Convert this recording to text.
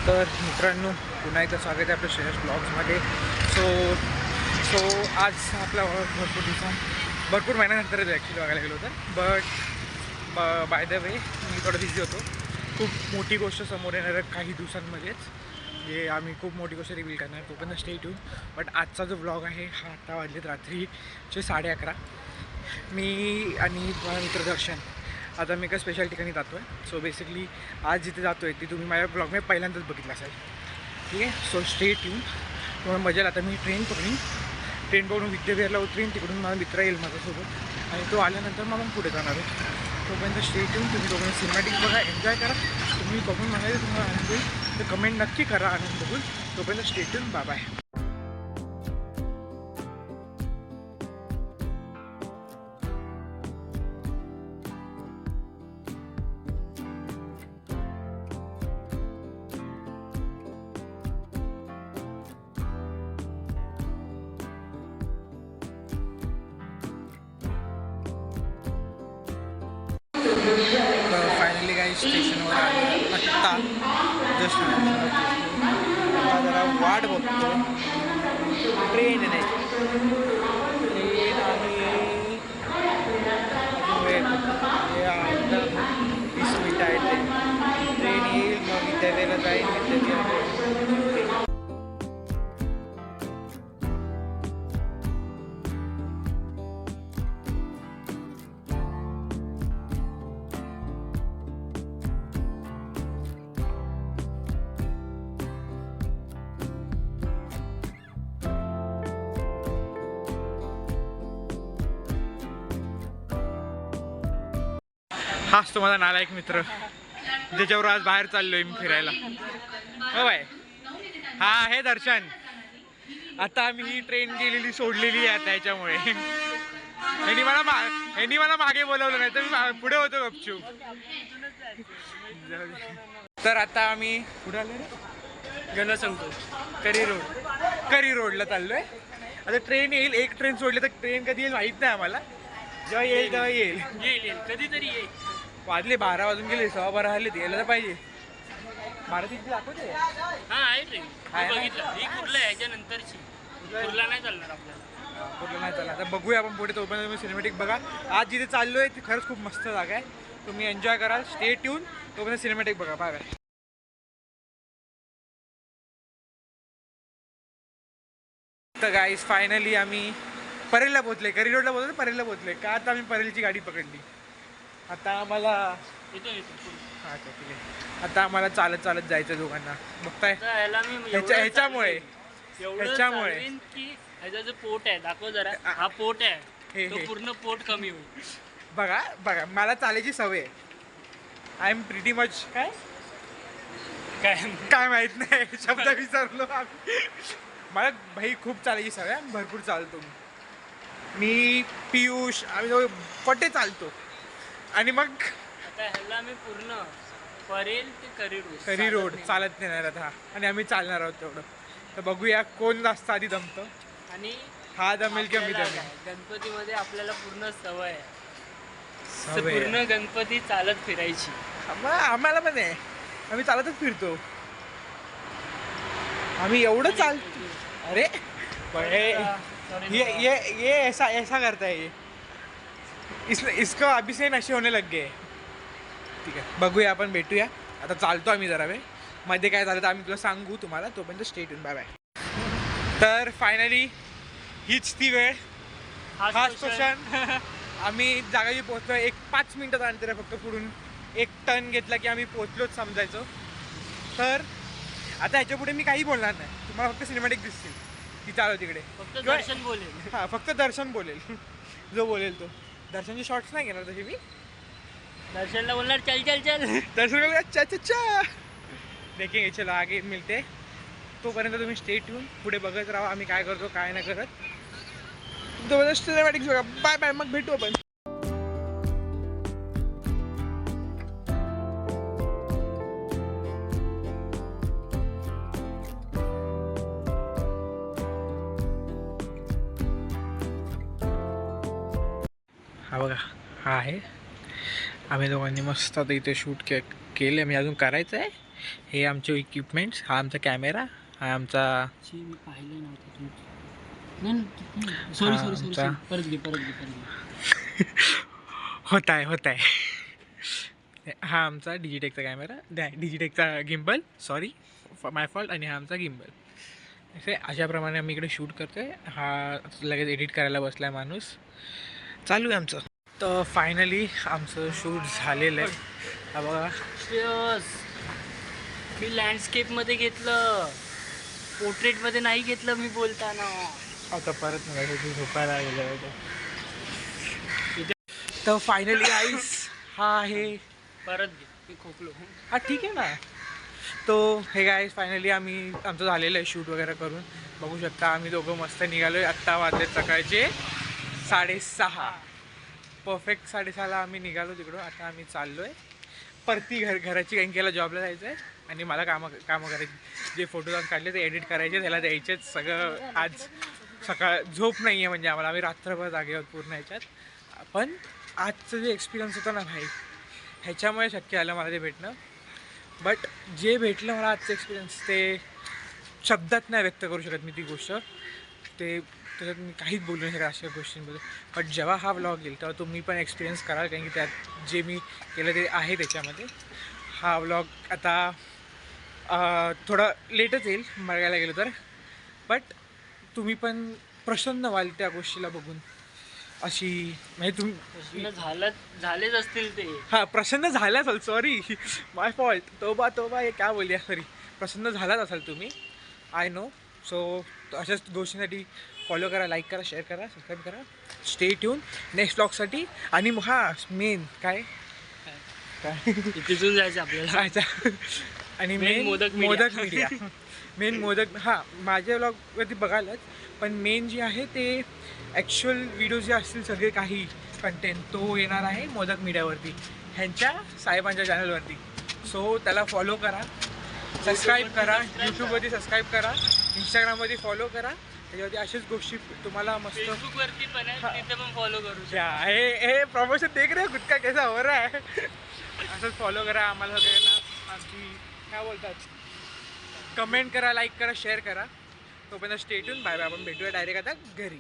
तर मित्रांनो, पुन्हा एकदा स्वागत आहे आपल्या श्रेयस ब्लॉग्समध्ये. सो आज आपला भरपूर महिन्यानंतरच ॲक्च्युली बघायला गेलो होतं. बट बाय द वे मी थोडं बिझी होतो. खूप मोठी गोष्ट समोर येणार आहे काही दिवसांमध्येच, जे आम्ही खूप मोठी गोष्ट रिव्हील करणार, तो पण स्टे ट्यून. बट आजचा जो ब्लॉग आहे हा आता वाजलेत रात्रीचे 11:30. मी आणि माझा मित्र दर्शन आता मी एका स्पेशल ठिकाणी जातो आहे. सो बेसिकली आज जिथे जातो आहे ती तुम्ही माझ्या ब्लॉगमध्ये पहिल्यांदाच बघितलं असेल. ठीक आहे, सो स्टे ट्यून. तुम्हाला मजा येईल. आता मी ट्रेन पकडून विद्याविहारला उतरीन. तिकडून मला मित्र येईल माझ्यासोबत आणि तो आल्यानंतर मग पुढे जाणार आहे. तोपर्यंत स्टे ट्यून. तुम्ही दोघांनी सिनेमॅटिक बघा, एन्जॉय करा. तुम्ही बघून म्हणाले तुम्हाला आनंद होईल तर कमेंट नक्की करा आनंद बघून. तोपर्यंत stay tune. Bye bye. Finally काही स्टेशनवर आले आत्ता जस्ट. आता जरा वाट बघतो. ट्रेन आहे, ट्रेन आहे 20 मिनिटं आहे. ट्रेन येईल मग विद्यालयाला जाईल. हाच तो माझा नालायक मित्र ज्याच्यावर आज बाहेर चाललोय मी फिरायला. हो बाय, हा आहे दर्शन. आता आम्ही ही ट्रेन गेलेली सोडलेली आहे त्याच्यामुळे ह्यांनी मला मागे बोलवलं, नाही तर मी पुढे होतो गपचूप. तर आता आम्ही पुढे आलो रे, गेलो सांगतो करी रोडला चाललोय. आता ट्रेन येईल. एक ट्रेन सोडली तर ट्रेन कधी येईल माहीत नाही आम्हाला. जेव्हा येईल तेव्हा येईल कधीतरी येईल. वाजले 12 वाजून गेले, 12:15 आले. यायला तर पाहिजे. 12:30 दाखवते. हा आहे ट्रेन, बघितलं. ही कुर्ला आहे याच्यानंतरची. कुर्ला नाही चालणार आपल्याला, कुठलं नाही चाललं. आता बघूया आपण पुढे. तोपर्यंत तुम्ही सिनेमॅटिक बघा. आज जिथे चाललो आहे ती खरंच खूप मस्त जागा आहे. तुम्ही एन्जॉय करा. Stay tune. तोपर्यंत सिनेमॅटिक बघा. Bye bye. तर गाईज फायनली आम्ही परेलला पोहोचले. करी रोडला पोहोचले, परेलला पोहोचले. का आता आम्ही परेलची गाडी पकडली. आता आम्हाला हां ठीक आहे. आता आम्हाला चालत जायचं दोघांना. बघताय ह्याच्यामुळे की ह्याचा जो पोट आहे दाखव जरा. हा पोट आहे, तो पूर्ण पोट कमी होईल. बघा मला चालायची सवय आहे. आय एम प्रिटी मच काय माहित नाही, शब्द विसरलो. मला भाई खूप चालायची सवय, भरपूर चालतो मी. पियुष आम्ही दोघे पटे चालतो. आणि मग आता ह्याला आम्ही पूर्ण परेल ते करी रोड चालत नेणार आता. आणि आम्ही चालणार आहोत तेवढं. तर बघूया कोण जास्त आधी दमतं. आणि हा दमेल किंवा मी दमेल. गणपतीमध्ये आपल्याला पूर्ण सवय आहे. पूर्ण गणपती चालत फिरायची. आम्हाला पण आहे. आम्ही चालतच फिरतो. आम्ही एवढं चालतो. अरे ये ऐसा करता है ये. इसको अभी से नशे होने लग गए. ठीक आहे, बघूया आपण, भेटूया. आता चालतो आम्ही जरा वेळ. मध्ये काय झालं तर आम्ही तुला सांगू तुम्हाला. तोपर्यंत स्टे ट्यून. Bye bye. तर फायनली हीच ती वेळ, हा स्टेशन. आम्ही जागाची पोहोचलो. 5 मिनिटात अंतर आहे फक्त. पुढून 1 टर्न घेतला की आम्ही पोहोचलोच समजायचो. तर आता ह्याच्या पुढे मी काही बोलणार नाही. तुम्हाला फक्त सिनेमॅटिक दिसतील. ती चालव तिकडे. फक्त दर्शन बोलेल. हां, फक्त दर्शन बोलेल. जो बोलेल तो. दर्शनचे शॉर्ट्स नाही घेणार तसे मी. दर्शनला बोलणार चल चल चल. दर्शन बोलणार अच्छा अच्छा अच्छा. देखेंगे, चलो आगे मिळते. तोपर्यंत तुम्ही स्टे ट्यून. पुढे बघत राहा आम्ही काय करतो काय नाही करत. तोपर्यंत सिनेमॅटिक्स बघा. Bye bye. मग भेटू आपण. हा बघा, हा आहे. आम्ही दोघांनी मस्त आता इथे शूट केलं. मी अजून करायचं आहे. हे आमचे इक्विपमेंट्स, हा आमचा कॅमेरा, हा आमचा मी पाहिलं नव्हतं नाही सॉरी सॉरी सॉरी आमचा- परत घे होत आहे हा आमचा डिजिटेकचा कॅमेरा, डिजिटेकचा गिम्बल, सॉरी माय फॉल्ट. आणि हा आमचा गिम्बल. असे अशाप्रमाणे आम्ही इकडे शूट करतो आहे. हा लगेच एडिट करायला बसला आहे माणूस. चालू आहे आमचं. तर फायनली आमचं शूट झालेलं आहे. हा बघा, मी लँडस्केपमध्ये घेतलं, पोर्ट्रेटमध्ये नाही घेतलं मी बोलताना. आता परत नाही झोपायला गेलं होतं. तर फायनली आईस हा आहे. परत घे, मी खोकलो. हा ठीक आहे ना. तो हे गाईस फायनली आम्ही आमचं झालेलं आहे शूट वगैरे करून. बघू शकता आम्ही दोघं मस्त निघालो आहे. आत्ता वाजले सकाळचे 6:30. परफेक्ट 6:30ला आम्ही निघालो तिकडं. आता आम्ही चाललो आहे परती घराची बँकेला जॉबला जायचं आहे. आणि मला कामं करायची. जे फोटो काढले ते एडिट करायचे, त्याला द्यायचेच सगळं. आज सकाळ झोप नाही आहे म्हणजे आम्हाला. आम्ही रात्रभर जागे आहोत पूर्ण ह्याच्यात. पण आजचं जे एक्सपिरियन्स होता ना भाई, ह्याच्यामुळे शक्य आलं मला ते भेटणं. बट जे भेटलं मला आजचं एक्सपिरियन्स, ते शब्दात नाही व्यक्त करू शकत मी ती गोष्ट. ते त्याच्यात मी काहीच बोलू नाही शकत अशा गोष्टींबद्दल. बट जेव्हा हा व्लॉग येईल तेव्हा तुम्ही पण एक्सपिरियन्स कराल, कारण की त्यात जे मी केलं ते आहे त्याच्यामध्ये. हा व्लॉग आता थोडा लेटच येईल बघायला गेलो तर. बट तुम्ही पण प्रसन्न व्हाल त्या गोष्टीला बघून. अशी म्हणजे तुम्ही झालेच असतील ते. हां, प्रसन्न झाला असाल. सॉरी, माय फॉल्ट. तोबा हे काय बोलूया, सॉरी. प्रसन्न झालाच असाल तुम्ही, आय नो. सो अशाच गोष्टींसाठी फॉलो करा, लाईक करा, शेअर करा, सबस्क्राईब करा. स्टे ट्यून नेक्स्ट ब्लॉगसाठी. आणि हां, मेन काय तिथून जायचं आपल्याला. आणि Main Modak media. Main Modak, हां, माझ्या ब्लॉगवरती बघायलाच. पण मेन जे आहे ते ॲक्च्युअल व्हिडिओ जे असतील सगळे काही कंटेंट, तो येणार आहे मोदक मीडियावरती, ह्यांच्या साहेबांच्या चॅनलवरती. सो त्याला फॉलो करा, सबस्क्राईब करा. यूट्यूबवरती सबस्क्राईब करा, इंस्टाग्राममध्ये फॉलो करा. त्याच्यावरती अशाच गोष्टी तुम्हाला मस्त. फेसबुकवरती पण आहे, तिथे पण फॉलो करू शकता. हे प्रमोशन देख रे खुद का कैसा हो रहा है. असंच फॉलो करा आम्हाला सगळ्यांना. आमची काय बोलतात, कमेंट करा, लाईक करा, शेअर करा. तोपर्यंत स्टे ट्यून. Bye bye. आपण भेटूया डायरेक्ट आता घरी.